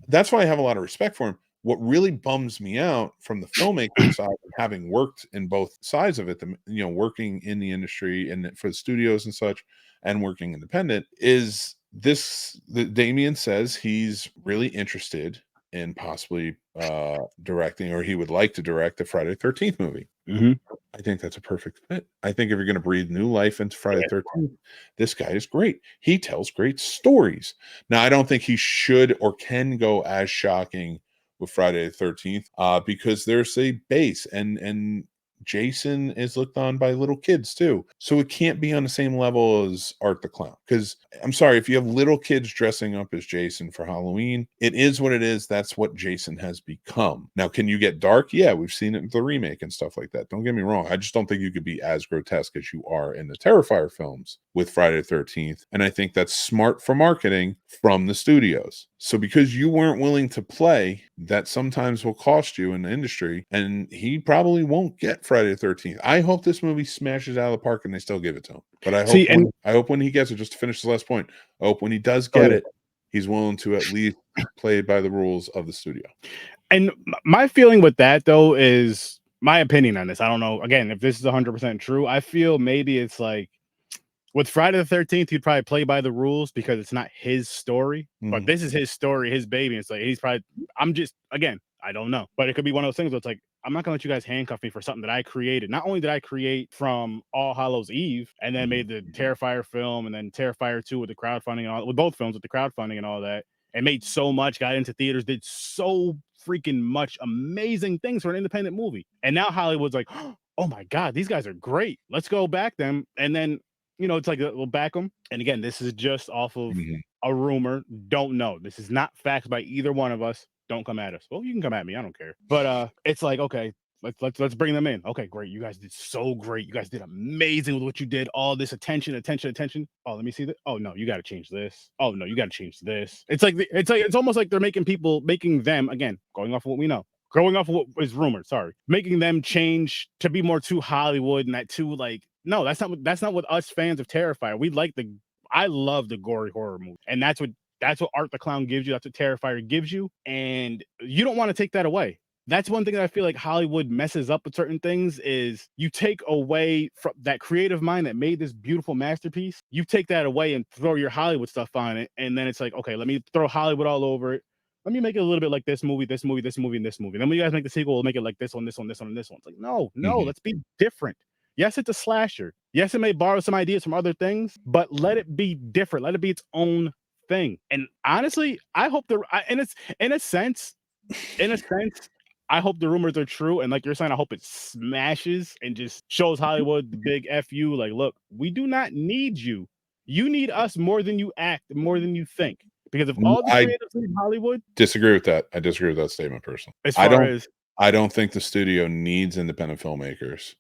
that's why I have a lot of respect for him. What really bums me out from the filmmaking side, having worked in both sides of it, working in the industry and for the studios and such, and working independent, is that Damien says he's really interested in possibly directing, or he would like to direct a Friday the 13th movie. Mm-hmm. I think that's a perfect fit. I think if you're going to breathe new life into Friday the 13th, this guy is great. He tells great stories. Now, I don't think he should or can go as shocking with Friday the 13th because there's a base, and Jason is looked on by little kids too. So it can't be on the same level as Art the Clown. Because I'm sorry, if you have little kids dressing up as Jason for Halloween, it is what it is. That's what Jason has become. Now, can you get dark? Yeah, we've seen it in the remake and stuff like that. Don't get me wrong. I just don't think you could be as grotesque as you are in the Terrifier films with Friday the 13th. And I think that's smart for marketing from the studios. So because you weren't willing to play, that sometimes will cost you in the industry, and he probably won't get Friday the 13th. I hope this movie smashes out of the park and they still give it to him. But I hope when he gets it, just to finish the last point, I hope when he does get it, he's willing to at least play by the rules of the studio. And my feeling with that, though, is my opinion on this. I don't know, again, if this is 100% true. I feel maybe it's like, with Friday the 13th, he'd probably play by the rules because it's not his story, but this is his story, his baby. It's like, I don't know, but it could be one of those things where it's like, I'm not gonna let you guys handcuff me for something that I created. Not only did I create from All Hallows Eve and then made the Terrifier film and then Terrifier 2 with the crowdfunding and all, with both films with the crowdfunding and all that, and made so much, got into theaters, did so freaking much amazing things for an independent movie. And now Hollywood's like, oh my God, these guys are great. Let's go back them. And then, it's like, we'll back them. And again, this is just off of a rumor. Don't know. This is not facts by either one of us. Don't come at us. Well, you can come at me. I don't care. But it's like, okay, Let's bring them in. Okay, great. You guys did so great. You guys did amazing with what you did. All this attention. Oh, let me see that. Oh no, you got to change this. Oh no, you got to change this. It's almost like they're making them again, going off of what we know, going off of what is rumored. Sorry, making them change to be more too Hollywood and that too like no, that's not what us fans of Terrifier. I love the gory horror movie, and that's what Art the Clown gives you. That's what Terrifier gives you, and you don't want to take that away. That's one thing that I feel like Hollywood messes up with certain things is you take away from that creative mind that made this beautiful masterpiece. You take that away and throw your Hollywood stuff on it. And then it's like, okay, let me throw Hollywood all over it. Let me make it a little bit like this movie, this movie, this movie, and this movie. Then when you guys make the sequel, we'll make it like this one, this one, this one, and this one. It's like, no, let's be different. Yes, it's a slasher. Yes, it may borrow some ideas from other things, but let it be different. Let it be its own thing. And honestly, I hope in a sense, I hope the rumors are true. And like you're saying, I hope it smashes and just shows Hollywood the big F you. Like, look, we do not need you. You need us more than you act, more than you think. Because if all the creatives leave Hollywood. Disagree with that. I disagree with that statement personally. I don't think the studio needs independent filmmakers.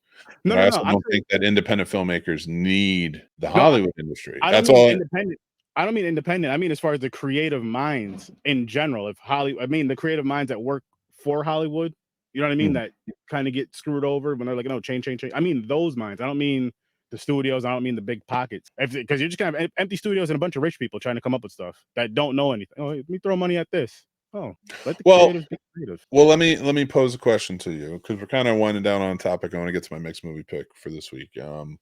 I also don't think that independent filmmakers need the Hollywood industry. That's all. Independent. I don't mean independent. I mean as far as the creative minds in general. The creative minds that work for Hollywood, you know what I mean? That kind of get screwed over when they're like, no, change. I mean those minds. I don't mean the studios. I don't mean the big pockets. Because you're just kind of empty studios and a bunch of rich people trying to come up with stuff that don't know anything. Oh, let me throw money at this. Oh, let the creatives be creative. Well, let me pose a question to you because we're kind of winding down on a topic. I want to get to my mixed movie pick for this week.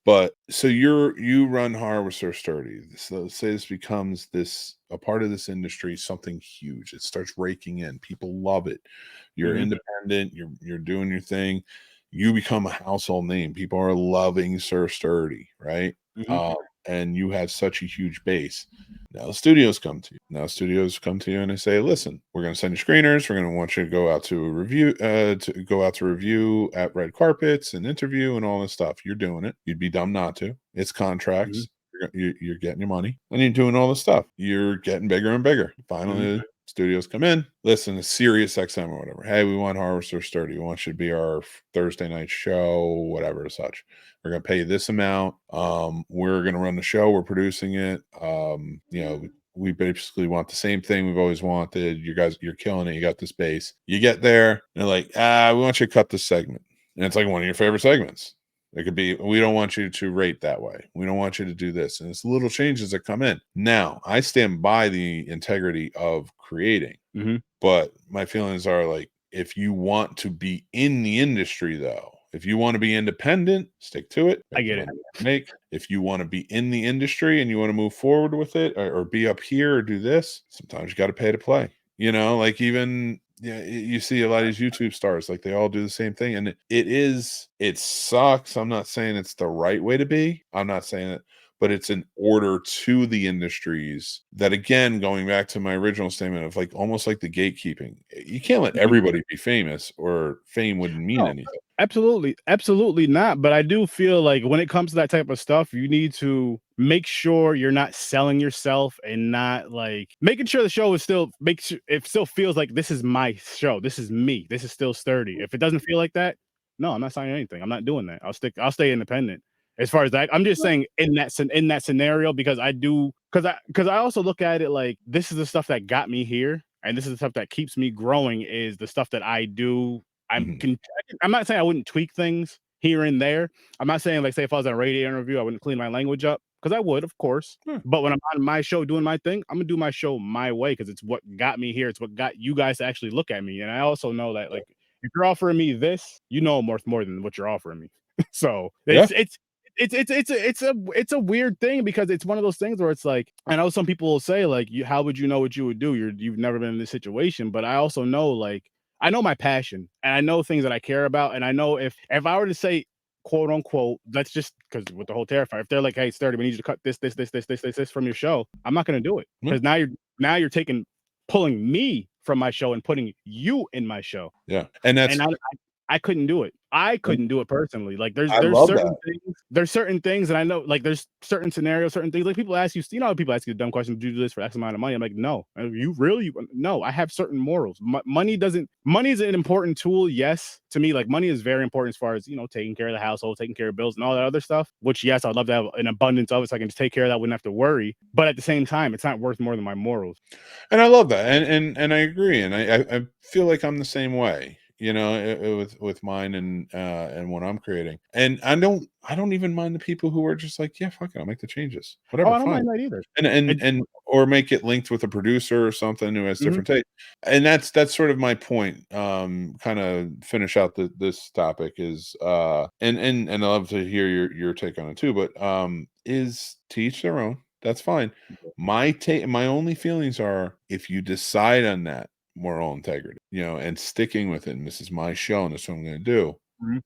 But so you run horror with Sir Sturdy. So say this becomes a part of this industry, something huge. It starts raking in. People love it. You're independent. You're doing your thing. You become a household name. People are loving Sir Sturdy, right? And you have such a huge base. Now the studios come to you and they say, listen, we're going to send you screeners. We're going to want you to go out to review at red carpets and interview and all this stuff. You're doing it. You'd be dumb not to. It's contracts. You're getting your money and you're doing all this stuff. You're getting bigger and bigger. Finally, studios come in, listen to Sirius XM or whatever. Hey, we want Horror Sir Sturdy. We want you to be our Thursday night show, whatever such. We're going to pay you this amount. We're going to run the show. We're producing it. We basically want the same thing we've always wanted. You guys, you're killing it. You got this base. You get there, and they're like, we want you to cut this segment. And it's like one of your favorite segments. It could be, we don't want you to rate that way. We don't want you to do this. And it's little changes that come in. Now, I stand by the integrity of creating, but my feelings are like, if you want to be in the industry, though, if you want to be independent, stick to it. I get it. If you want to be in the industry and you want to move forward with it or be up here or do this, sometimes you got to pay to play. Like even... Yeah, you see a lot of these YouTube stars, like they all do the same thing. And it sucks. I'm not saying it's the right way to be. I'm not saying it, but it's an order to the industries that, again, going back to my original statement of like almost like the gatekeeping. You can't let everybody be famous or fame wouldn't mean anything. Absolutely not. But I do feel like when it comes to that type of stuff, you need to make sure you're not selling yourself and not like making sure the show is it still feels like this is my show. This is me. This is still Sturdy. If it doesn't feel like that, no, I'm not signing anything. I'm not doing that. I'll stay independent. As far as that, I'm just saying in that scenario, because I also look at it like this is the stuff that got me here, and this is the stuff that keeps me growing. Is the stuff that I do. I'm not saying I wouldn't tweak things here and there. I'm not saying like say if I was on a radio interview, I wouldn't clean my language up because I would, of course. But when I'm on my show doing my thing, I'm gonna do my show my way because it's what got me here. It's what got you guys to actually look at me. And I also know that like if you're offering me this, more than what you're offering me. So it's a weird thing because it's one of those things where it's like, I know some people will say like, how would you know what you would do? You've never been in this situation, but I also know like, I know my passion and I know things that I care about. And I know if I were to say, quote unquote, let's just, because with the whole Terrifier, if they're like, hey, Sturdy, we need you to cut this from your show, I'm not going to do it because now you're pulling me from my show and putting you in my show. Yeah. And that's, I couldn't do it. I couldn't do it personally. Like there's I there's love certain that. things, and I know like there's certain scenarios, certain things. Like people ask you, how people ask you the dumb question, "Do you do this for X amount of money?" I'm like, no. You really? No. I have certain morals. Money is an important tool. Yes, to me, like money is very important as far as taking care of the household, taking care of bills, and all that other stuff. Which yes, I'd love to have an abundance of it, so I can just take care of that, wouldn't have to worry. But at the same time, it's not worth more than my morals. And I love that, and I agree, and I feel like I'm the same way, with mine and what I'm creating, and I don't even mind the people who are just like, yeah, fuck it, I'll make the changes, Oh, whatever, I don't fine, mind that either. and It, or make it linked with a producer or something who has mhm, different take, and that's sort of my point. Kind of finish out this topic is and I love to hear your take on it too, but is to each their own. That's fine. My only feelings are if you decide on that moral integrity, and sticking with it, and this is my show, and this is what I'm going to do. mhm,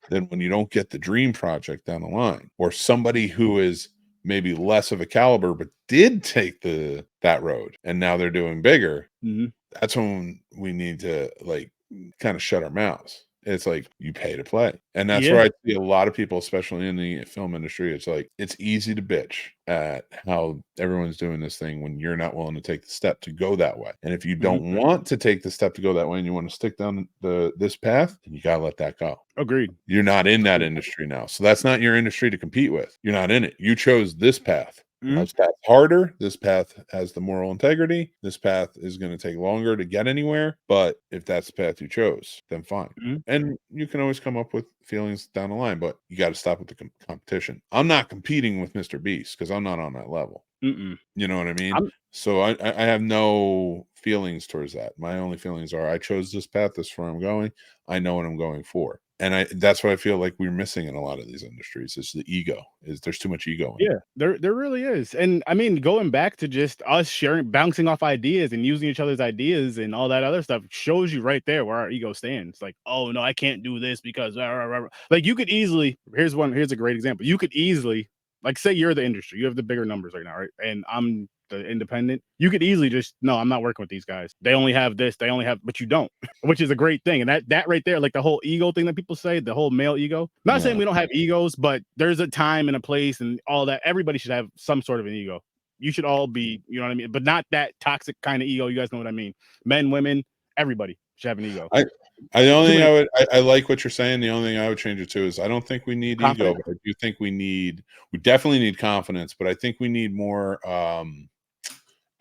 Then when you don't get the dream project down the line, or somebody who is maybe less of a caliber but did take that road, and now they're doing bigger, mhm. that's when we need to like kind of shut our mouths. It's like you pay to play. And that's where Yeah. I see a lot of people, especially in the film industry. It's like it's easy to bitch at how everyone's doing this thing when you're not willing to take the step to go that way. And if you Mhm. don't want to take the step to go that way and you want to stick down this path, then you gotta let that go. Agreed. You're not in that industry now. So that's not your industry to compete with. You're not in it. You chose this path. Mhm, This path harder. This path has the moral integrity. This path is going to take longer to get anywhere. But if that's the path you chose, then fine. mhm. And you can always come up with feelings down the line, but you got to stop with the competition. I'm not competing with Mr. Beast because I'm not on that level. Mm-mm. You know what I mean? I'm So I have no feelings towards that. My only feelings are I chose this path. This is where I'm going. I know what I'm going for. And that's what I feel like we're missing in a lot of these industries is the ego. Is there's too much ego in it. Yeah, there really is. And I mean, going back to just us sharing, bouncing off ideas and using each other's ideas and all that other stuff shows you right there where our ego stands. Like, oh no, I can't do this because rah, rah, rah, rah. Like you could easily, here's a great example. You could easily, like say you're the industry, you have the bigger numbers right now, right? And I'm the independent. You could easily just, no, I'm not working with these guys. They only have this, they only have, but you don't, which is a great thing. And that right there, like the whole ego thing that people say, the whole male ego. Not saying No. we don't have egos, but there's a time and a place and all that. Everybody should have some sort of an ego. You should all be, you know what I mean? But not that toxic kind of ego. You guys know what I mean? Men, women, everybody should have an ego. The only Too thing many I like what you're saying. The only thing I would change it to is I don't think we need ego, confident. but I do think we definitely need confidence, but I think we need more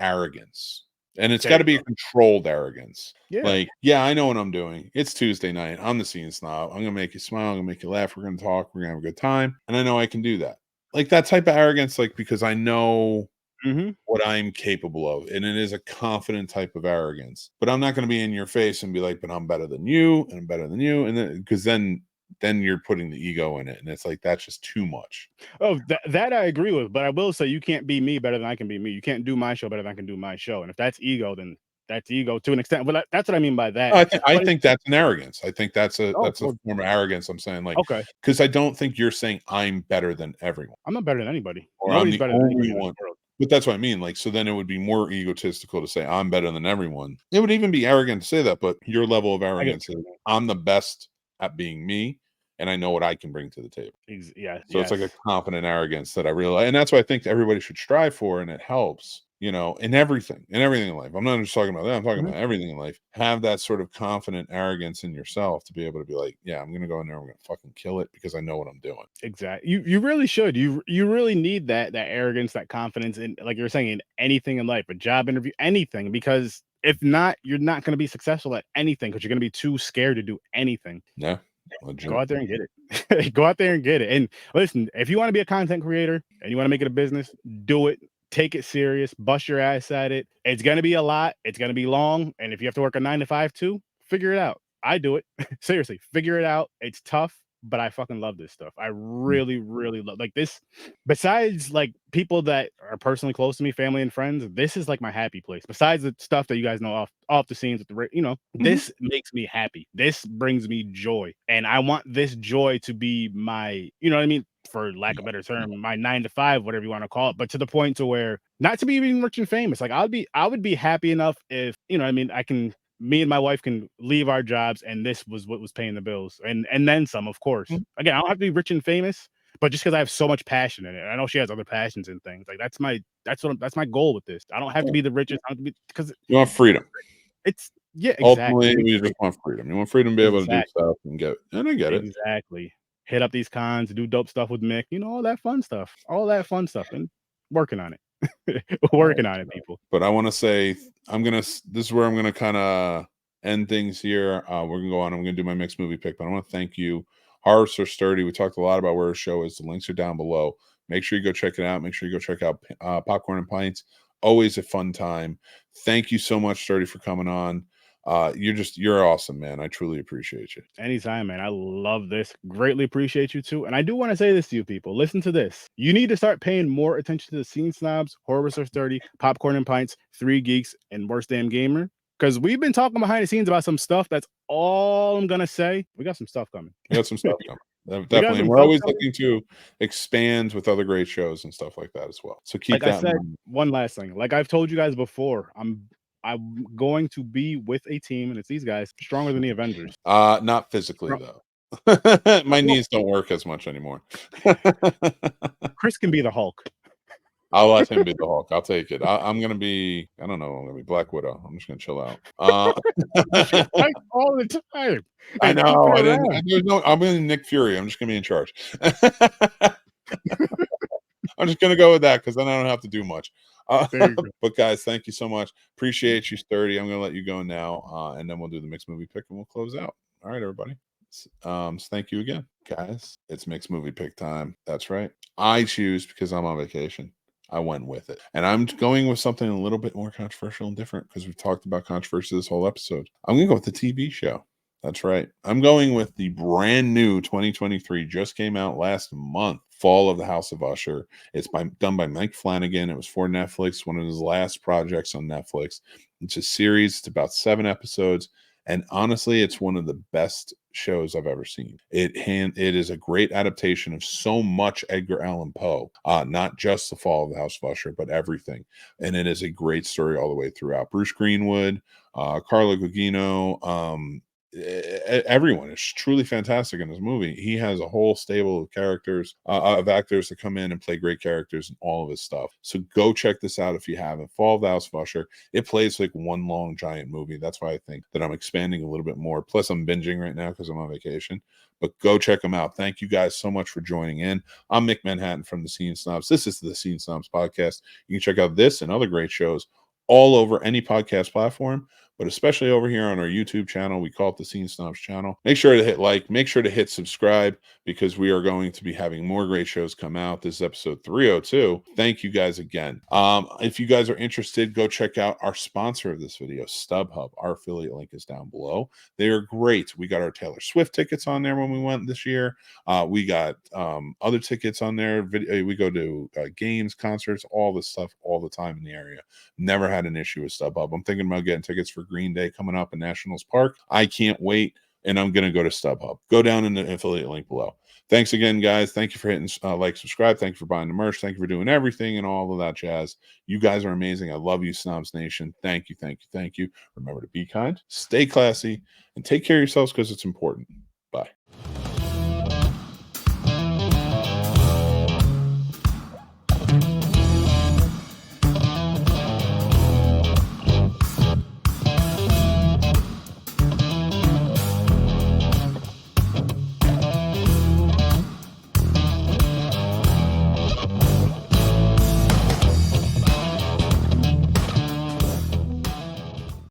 arrogance. And it's There got to you be a go. controlled arrogance. Yeah. Like, yeah, I know what I'm doing. It's Tuesday night. I'm the scene snob. I'm gonna make you smile. I'm gonna make you laugh. We're gonna talk. We're gonna have a good time. And I know I can do that. Like that type of arrogance, like because I know Hmm. what I'm capable of. And it is a confident type of arrogance. But I'm not going to be in your face and be like, but I'm better than you and I'm better than you. And then because then you're putting the ego in it. And it's like that's just too much. Oh, that I agree with. But I will say you can't be me better than I can be me. You can't do my show better than I can do my show. And if that's ego, then that's ego to an extent. But that's what I mean by that. I But think that's an arrogance. I think oh, that's a well, form of arrogance. I'm saying like okay. because I don't think you're saying I'm better than everyone I'm not better than anybody. or I'm Nobody's the better than only anybody in this one. world. But that's what I mean. Like, so then it would be more egotistical to say I'm better than everyone. It would even be arrogant to say that, but your level of I get arrogance is I'm the best at being me, and I know what I can bring to the table. yeah, So it's like a yes. confident arrogance that I really like. And that's what I think everybody should strive for, and it helps, in everything in life. I'm not just talking about that, I'm talking Mhm. about everything in life. Have that sort of confident arrogance in yourself to be able to be like, yeah, I'm gonna go in there, I'm gonna fucking kill it because I know what I'm doing. Exactly. You really should. You really need that arrogance, that confidence in, like you're saying, in anything in life, a job interview, anything. Because if not, you're not going to be successful at anything because you're going to be too scared to do anything. Yeah, Go legit. out there and get it. Go out there and get it. And listen, if you want to be a content creator and you want to make it a business, do it. Take it serious. Bust your ass at it. It's going to be a lot. It's going to be long. And if you have to work a 9 to 5 too, figure it out. I do it. Seriously, figure it out. It's tough, but I fucking love this stuff. I really, really love like this. Besides like people that are personally close to me, family and friends, this is like my happy place. Besides the stuff that you guys know off the scenes with Mhm. this makes me happy. This brings me joy. And I want this joy to be my, you know what I mean? For lack of a better term, my 9 to 5, whatever you want to call it, but to the point to where not to be even rich and famous. Like I would be happy enough if, I can me and my wife can leave our jobs, and this was what was paying the bills, and then some, of course. Again, I don't have to be rich and famous, but just because I have so much passion in it. I know she has other passions and things. Like that's my goal with this. I don't have to be the richest. I don't have to be, because You want freedom. it's Ultimately, exactly. you just want freedom. You want freedom to be able to do Exactly. stuff and I get it. Exactly. Hit up these cons, do dope stuff with Mick, all that fun stuff. All that fun stuff. And working on it. Working on it, people. But I want to say this is where I'm gonna kind of end things here. We're gonna go on. I'm gonna do my mixed movie pick, but I want to thank you, Horrors Are Sturdy. We talked a lot about where our show is. The links are down below. Make sure you go check it out. Make sure you go check out Popcorn and Pints. Always a fun time. Thank you so much, Sturdy, for coming on. You're awesome, man. I truly appreciate you. Anytime, man. I love this. Greatly appreciate you too. And I do want to say this to you people. Listen to this. You need to start paying more attention to the Scene Snobs, Horrors Are Sturdy, Popcorn and Pints, Three Geeks, and Worst Damn Gamer. Because we've been talking behind the scenes about some stuff. That's all I'm gonna say. We got some stuff coming. We got some stuff coming. Definitely. And we're always looking to expand with other great shows and stuff like that as well. So keep that in mind. One last thing. Like I've told you guys before, I'm going to be with a team, and it's these guys, stronger than the Avengers. Not physically though. My knees don't work as much anymore. Chris can be the Hulk. I'll let him be the Hulk. I'll take it. I'm gonna be, I don't know, I'm gonna be Black Widow. I'm just gonna chill out. All the time. I know. I'm gonna Nick Fury. I'm just gonna be in charge. I'm just gonna go with that because then I don't have to do much. But guys, thank you so much. Appreciate you, Sturdy. I'm gonna let you go now, and then we'll do the mixed movie pick and we'll close out. All right, everybody. So thank you again, guys. It's mixed movie pick time. That's right. I choose because I'm on vacation. I went with it. And I'm going with something a little bit more controversial and different because we've talked about controversy this whole episode. I'm going to go with the TV show. That's right. I'm going with the brand new 2023, just came out last month, Fall of the House of Usher. It's done by Mike Flanagan. It was for Netflix, one of his last projects on Netflix. It's a series. It's about 7 episodes. And honestly, it's one of the best shows I've ever seen. It is a great adaptation of so much Edgar Allan Poe, not just The Fall of the House of Usher, but everything. And it is a great story all the way throughout. Bruce Greenwood, Carla Gugino, everyone is truly fantastic in this movie. He has a whole stable of characters, of actors that come in and play great characters in all of his stuff. So go check this out if you haven't. Fall of the House of Usher. It plays like one long giant movie. That's why I think that I'm expanding a little bit more. Plus, I'm binging right now because I'm on vacation. But go check them out. Thank you guys so much for joining in. I'm Mick Manhattan from The Scene Snobs. This is the Scene Snobs podcast. You can check out this and other great shows all over any podcast platform, but especially over here on our YouTube channel. We call it the Scene Snobs channel. Make sure to hit like, make sure to hit subscribe, because we are going to be having more great shows come out. This is episode 302. Thank you guys again. If you guys are interested, go check out our sponsor of this video, StubHub. Our affiliate link is down below. They are great. We got our Taylor Swift tickets on there when we went this year. We got other tickets on there. We go to games, concerts, all this stuff all the time in the area. Never had an issue with StubHub. I'm thinking about getting tickets for Green Day coming up in Nationals Park. I can't wait, and I'm going to go to StubHub. Go down in the affiliate link below. Thanks again, guys. Thank you for hitting like, subscribe. Thank you for buying the merch. Thank you for doing everything and all of that jazz. You guys are amazing. I love you, Snobs Nation. Thank you, thank you, thank you. Remember to be kind, stay classy, and take care of yourselves because it's important.